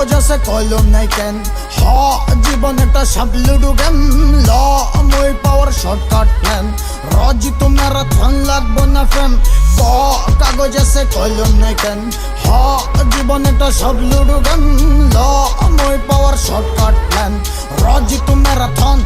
কাগজ আছে কলম নাই কেন হ জীবন একটা সব লুডু গেম ল মই power shortcut plan Rajit marathon লাগবো না ফ্যাম ক কাগজ আছে কলম নাই কেন হ জীবন একটা সব লুডু গেম ল মই power shortcut plan Rajit marathon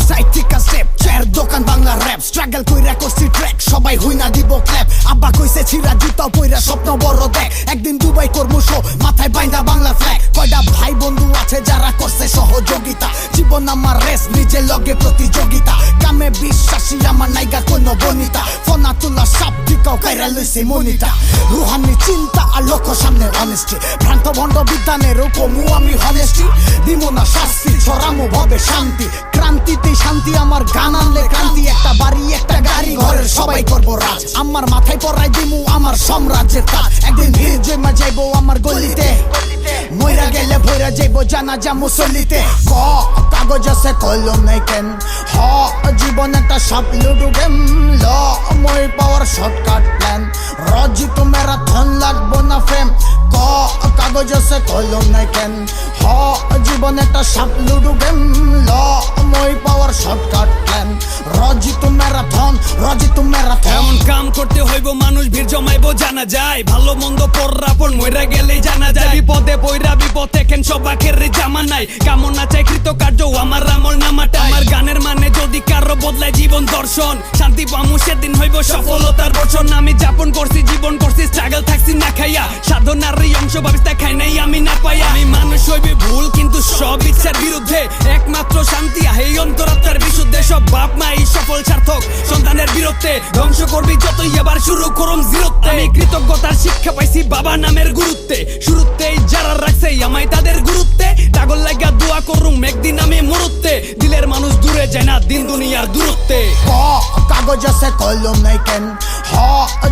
side থেকে স্টেপ চায়ের দোকান বাংলা র‍্যাপ স্ট্রাগল কইরা করছি ট্র্যাক সবাই হইনা দিব ক্ল্যাপ আব্বা কইছে ছিড়া জুতা পইরা স্বপ্ন বড় দেখ একদিন দুবাই করবো শো মাথায় বাইন্দা বাংলা ফ্ল্যাগ কয়টা ভাই বন্ধু আছে যারা করছে সহযোগিতা জীবন আমার রেস নিজে লগে প্রতিযোগিতা কামে বিশ্বাসী আমার নাইগা কোনো বনিতা ফোনা তুলা সাপ টিকাও কাইরা লইছি মনিটা রুহানি চিন্তা আর লক্ষ্য সামনে অনেস্টি ভ্রান্ত ভণ্ড বিদ্যানেরও কমু আমি হনেস্টি দিমো না শাস্তি ছড়ামো ভাবে শান্তি ক্রান্তিতে শান্তি আমার গান আনলে ক্রান্তি একটা বাড়ি একটা গাড়ি ঘরের সবাই করবো রাজ আমার মাথায় পড়াই দিমু আমার সাম্রাজ্যের তাজ একদিন ভিড় জমা যাইবো আমার গলিতে মইরা গেলে ভইরা যাইবো জানাজা মুসল্লিতে ক কাগজ আছে কলম নাই কেন হ জীবন একটা সব লুডু গেম ল মই power shortcut plan Rajit marathon লাগবো না ফেম ক কাগজ আছে কলম নাই কেন হ জীবন একটা সব লুডু গেম ল মই power shortcut plan Rajit marathon এমন কাম করতে হইব মানুষ ভিড় জমাইবো জানা যায় ভালো মন্দ পররাপন মইরা গেলেই জানা যায় বিপদে পইরা বিপদে কেন সবাকের জামা নাই কামনা চাই কৃতকার্য আমার আমল নামাটা আমার গানের মানে যদি কারো বদলায় জীবন দর্শন শান্তি পামু সেদিন হইব সফলতার বর্ষণ আমি যাপন করছি জীবন করছি স্ট্রাগল থাকছি না খাইয়া সাধনার এই অংশ ভাবিস্তা খাই নাই আমি না পাইয়া আমি মানুষ হইবে ভুল কিন্তু সব ইচ্ছার বিরুদ্ধে একমাত্র শান্তি আহে অন্তরাত্মার বিশুদ্ধে সব বাপ মাই সফল সার্থক সন্তানের বিরুদ্ধে ধ্বংস করবি যতই এবার শুরু করম জিরোতে আমি কৃতজ্ঞতার শিক্ষা পাইছি বাবা নামের গুরুত্বে শুরুতেই যারা রাখছে আমায় তাদের গুরুত্বে টাগল লাগা দোয়া করুম একদিন আমি মরুতে দিলের মানুষ দূরে যায় না দিন দুনিয়ার দূরত্বে ক কাগজ আছে কলম নাই কেন হ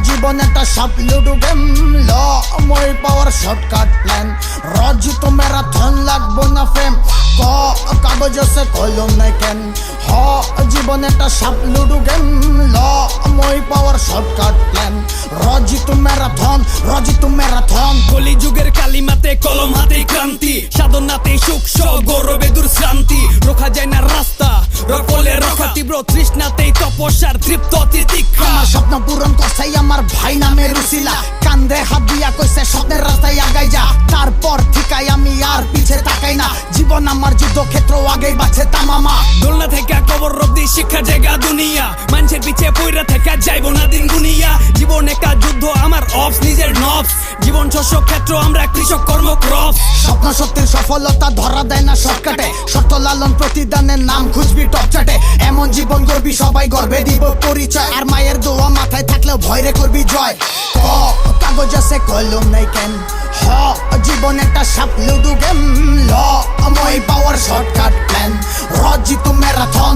জীবন একটা সব লুডু গেম ল মই power shortcut plan Rajit marathon লাগবো না ফেম ক কাগজ আছে কলম নাই কেন হ জীবন একটা সব লুডু গেম ল মই power shortcut plan Rajit marathon কলি যুগের কালিমাতে কলম হাতে ক্রান্তি সাধনাতে সুখ গৌরবে দূর শান্তি রোখা যায় না রাস্তা রকলে রক্ষা তীব্র তৃষ্ণাতেই তপস্যার তৃপ্ত তিতিক্ষা আমার স্বপ্ন পূরণ করছে আমার ভাই নামে রুসিলা কান্দে হাত দিয়া কইছে স্বপ্নের রাস্তায় আগাই যা তারপর ঠিকাই আমি আর পিছে তাকাই না জীবন আমার যুদ্ধক্ষেত্র আগেই বাঁচে তামামা দোলনা থেকে কবর অব্দি শিক্ষা জায়গা দুনিয়া মানুষের পিছে পইরা থেকে যাইব না দিন গুনিয়া জীবন একা যুদ্ধ আমার অফ নিজের নফস জীবন শস্য ক্ষেত্র আমরা কৃষক কর্ম ক্রপ স্বপ্ন সত্যির সফলতা ধরা দেয় না শর্টকাটে সত্য লালন প্রতিদানের নাম খুঁজবি টপ চাটে এমন জীবন করবি সবাই গর্বে দিব পরিচয় আর মায়ের দোয়া মাথায় থাকলেও ভয়রে করবি জয় ক কাগজ আছে কলম নাই কেন হ জীবন একটা সাপ লুডু গেম ল মই power shortcut plan Rajit marathon